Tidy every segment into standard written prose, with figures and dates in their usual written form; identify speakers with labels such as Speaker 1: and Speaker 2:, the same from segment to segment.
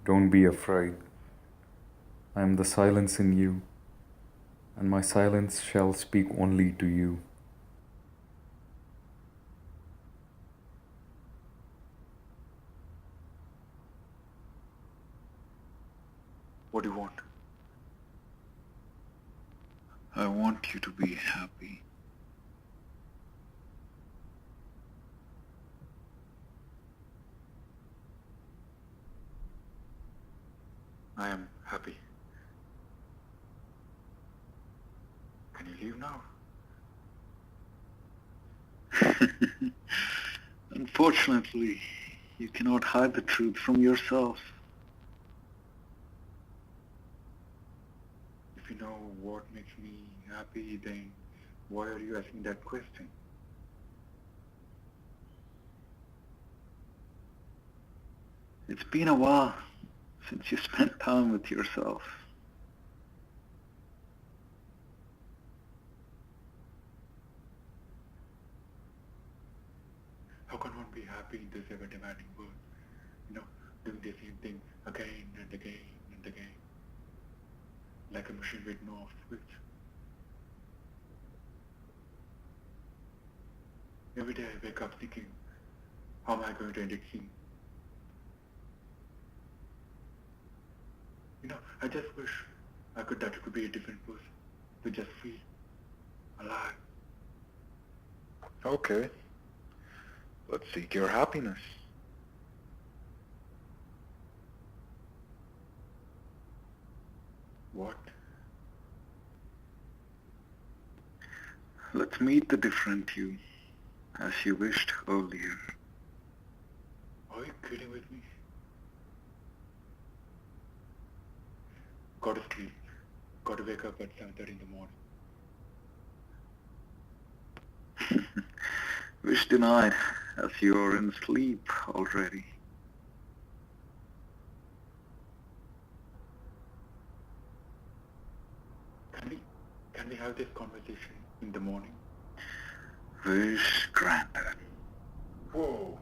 Speaker 1: Don't be afraid. I am the silence in you, and my silence shall speak only to you.
Speaker 2: What do you want? I want you to be happy. I am happy. Can you leave now? Unfortunately, you cannot hide the truth from yourself. If you know what makes me happy, then why are you asking that question? It's been a while since you spent time with yourself. How can one be happy in this ever-demanding world? You know, doing the same thing again and again and again, like a machine with no off switch. Every day I wake up thinking, how am I going to end it soon? You know, I just wish that I could be a different person, to just feel alive. Okay, let's seek your happiness. What? Let's meet the different you, as you wished earlier. Are you kidding with me? Gotta sleep. Gotta wake up at 7:30 in the morning. Wish denied, as you're in sleep already. Can we have this conversation in the morning? Wish granted. Whoa.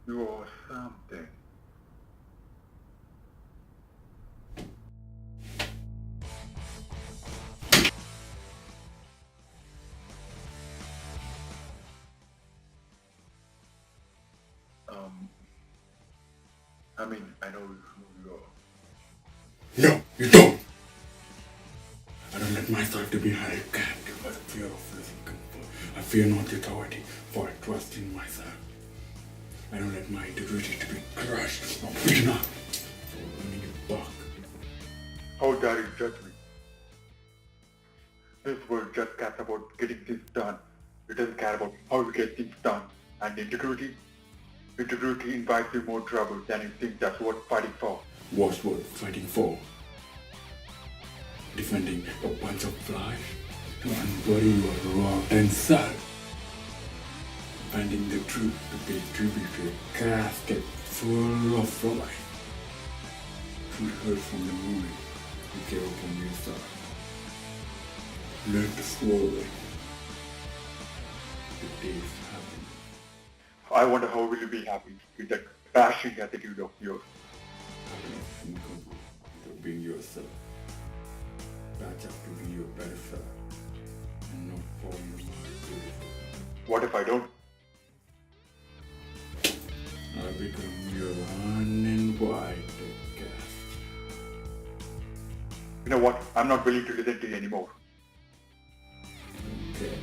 Speaker 2: You are something. Um, I know who you are.
Speaker 3: No, you don't. I don't let myself to be held captive by the fear of losing comfort. I fear not the authority, for I trust in myself. I don't let my integrity to be crushed or beaten up for earning it back.
Speaker 2: How dare you judge me? This world just cares about getting things done. It doesn't care about how you get things done. And integrity invites you more trouble than you think that's worth fighting for.
Speaker 3: What's worth fighting for? Defending a bunch of flies? Unbury your rotten self. Finding the truth to pay tribute to a casket full of lies. Truth hurt from the moment you gave up on yourself. Learn to swallow it. The taste happiness.
Speaker 2: I wonder how will you be happy with that bashing attitude of yours.
Speaker 3: Happiness can come without being yourself. Patch up to be your better self and not fall in the beautiful.
Speaker 2: What if I don't?
Speaker 3: I become your uninvited guest.
Speaker 2: You know what? I'm not willing to listen to you anymore.
Speaker 3: Okay.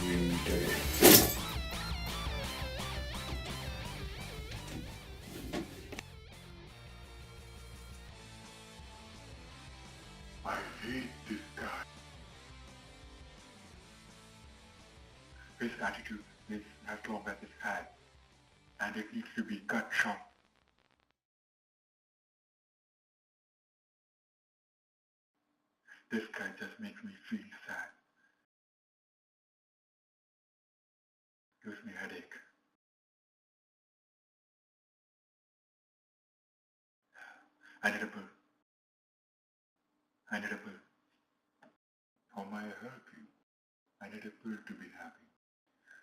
Speaker 3: Winter.
Speaker 2: I hate this guy. His attitude is as long as his hand, and it needs to be cut short. This guy just makes me feel sad. Gives me a headache. I need a pill. I need a pill. How may I help you? I need a pill to be happy.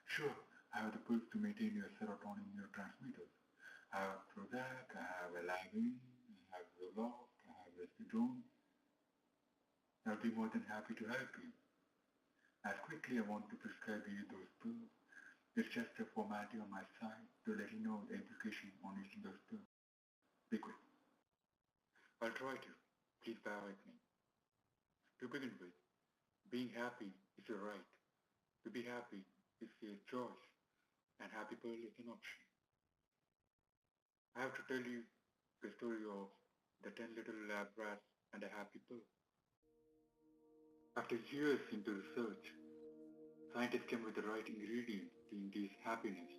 Speaker 2: Sure, have the pills to maintain your serotonin neurotransmitters. I have Prozac, I have Elavine, I have Zoloft, I have Respitrone. I'll be more than happy to help you. As quickly I want to prescribe you those pills. It's just a formality on my side to let you know the implication on using those pills. Be quick. I'll try to. Please bear with me. To begin with, being happy is a right. To be happy is a choice, and happy pill is an option. I have to tell you the story of the 10 little lab rats and a happy pill. After years into research, scientists came with the right ingredients to induce happiness.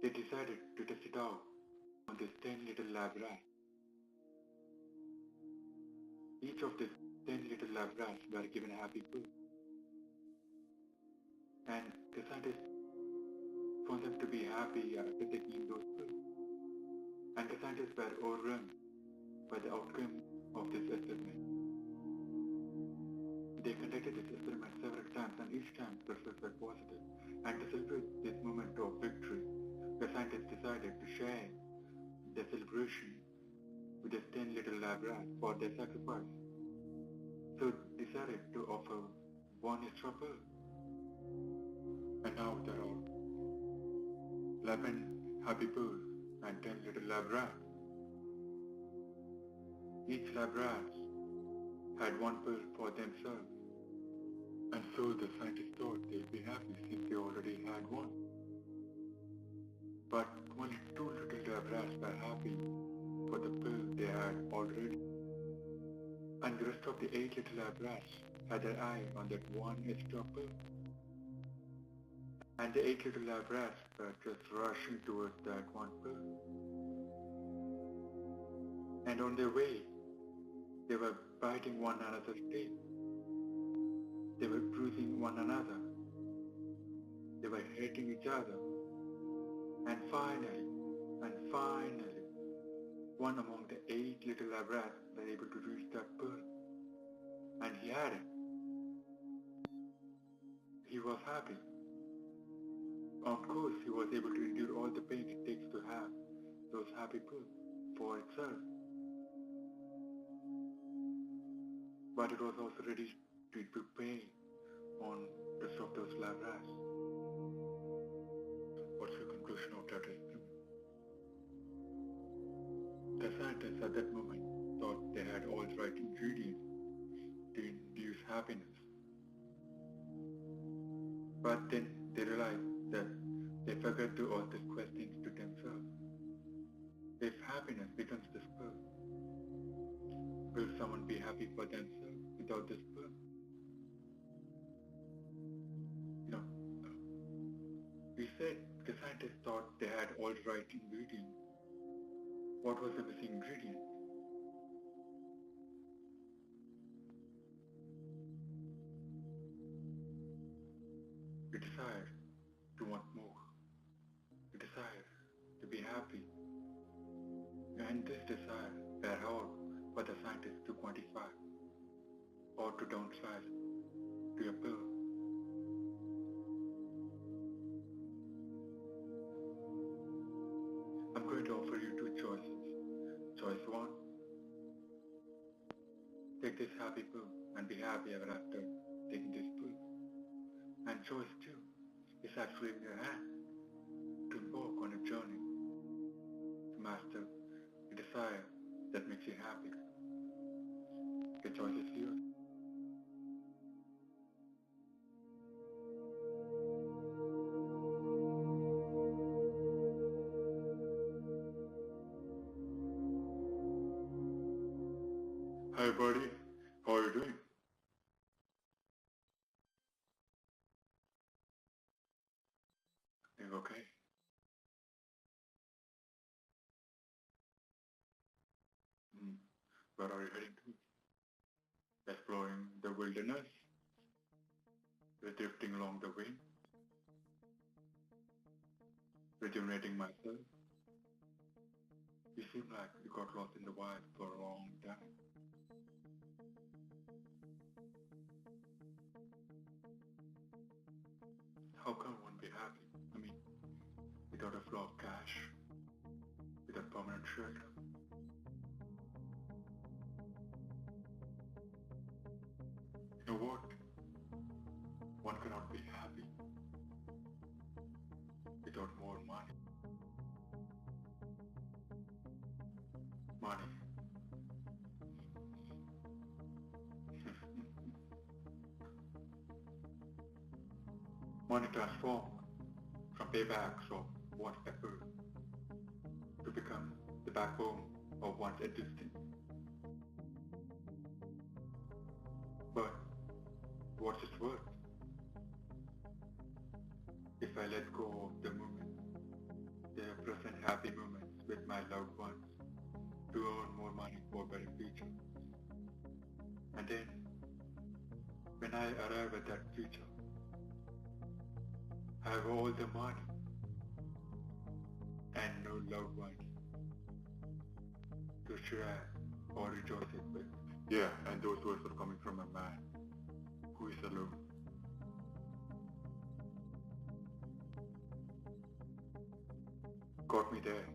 Speaker 2: They decided to test it out on these 10 little lab rats. Each of these 10 little lab rats were given a happy pill. And the scientists found them to be happy after taking those pills. And the scientists were overwhelmed by the outcome of this experiment. They conducted this experiment several times, and each time the results were positive. And to celebrate this moment of victory, the scientists decided to share the celebration with the 10 little lab rats for their sacrifice. So they decided to offer one extra pill. And now there are 11 happy pills and 10 little lab rats. Each lab rat had one pill for themselves. And so the scientists thought they'd be happy since they already had one. But only 2 little lab rats were happy for the pill they had already. And the rest of the 8 little lab rats had their eye on that one extra pill. And the 8 little lab rats were just rushing towards that one pill. And on their way, they were biting one another's tail. They were bruising one another. They were hitting each other. And finally, one among the 8 little lab rats was able to reach that pearl. And he had it. He was happy. Of course, he was able to endure all the pain it takes to have those happy pearls for itself. But it was also ready to put pain on the rest of those lab rats. What's your conclusion of that experiment? The scientists at that moment thought they had all the right ingredients to induce happiness. But then they realized that they forgot to ask these questions to themselves. If happiness becomes this pearl, will someone be happy for themselves without this pearl? We said the scientists thought they had all the right ingredients. What was the missing ingredient? We desired to want more. We desired to be happy. And this desire were hard for the scientists to quantify or to downsize to a pill. I'm going to offer you 2 choices. Choice 1, take this happy pill and be happy ever after taking this pill. And choice 2 is actually in your hand to embark on a journey to master a desire that makes you happy. The choice is yours. Hi buddy, how are you doing? Doing okay? Where are you heading to? Exploring the wilderness? Drifting along the wind? Rejuvenating myself? You seem like you got lost in the wild for a long time. How out a flow of cash with a permanent shelter. You know what? One cannot be happy without more money. Money. Money transformed from paybacks of one's effort to become the backbone of one's existence. But what's it worth if I let go of the moment, the present happy moments with my loved ones to earn more money for a better future? And then, when I arrive at that future, I have all the money and no loved ones to share or rejoice it with. Yeah, and those words are coming from a man who is alone. Got me there.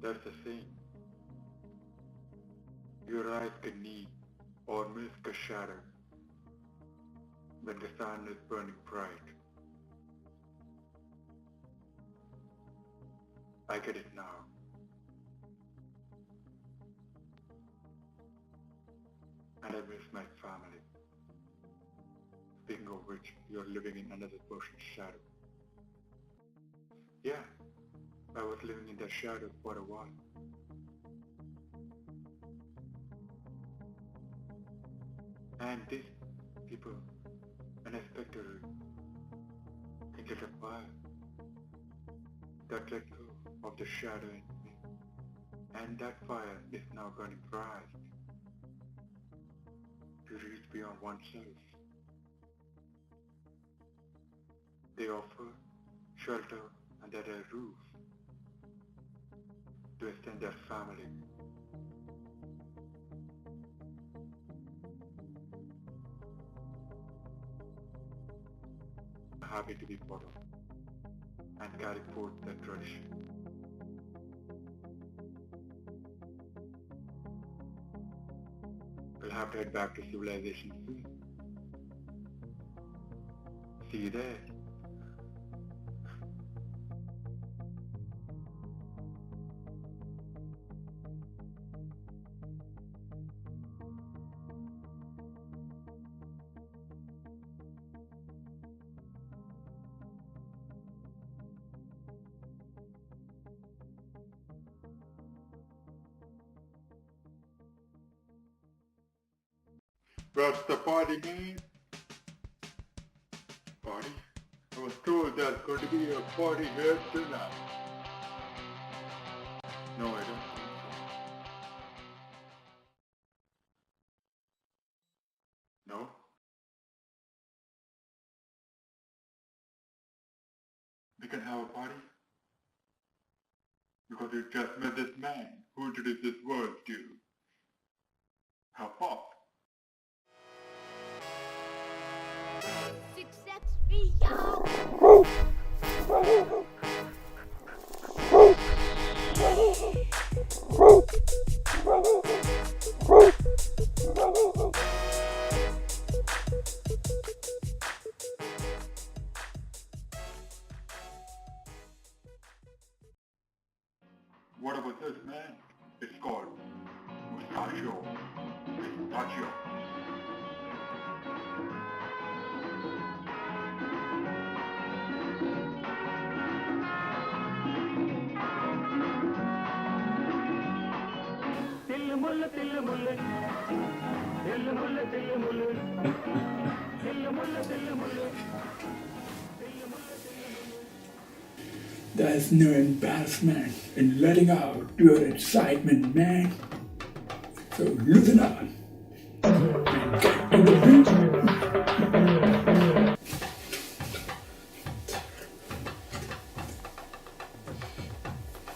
Speaker 2: That's the saying. Your eyes can need or miss a shadow when the sun is burning bright. I get it now. And I miss my family. Speaking of which, you're living in another person's shadow. Yeah, I was living in their shadow for a while. And these people unexpectedly kindled a fire that let go of the shadow in me. And that fire is now burning bright to reach beyond oneself. They offer shelter under their roof to extend their family. I'm happy to be part of and carry forth that tradition. We'll have to head back to civilization soon. See you there. What's the party, man? Party? I was told there's going to be a party here tonight. No, I don't think so. No? We can have a party? Because you just met this man who introduced this world to you. How pop?
Speaker 4: Success beyond.
Speaker 2: What about this, man? It's called Mustachio. Mustachio.
Speaker 3: There's no embarrassment in letting out your excitement, man. So loosen up and get in the beat.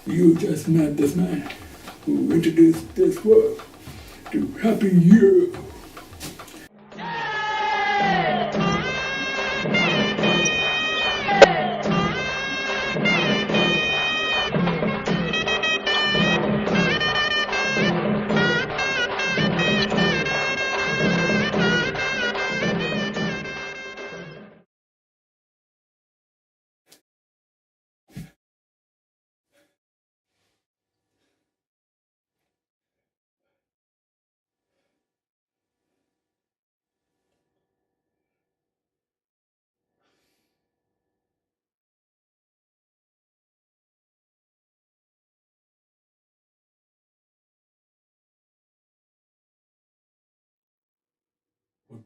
Speaker 3: You just met this man who introduced this world to Happy You.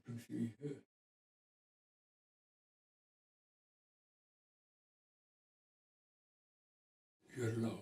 Speaker 3: to see her. Your love.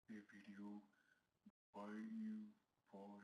Speaker 2: A video by you, for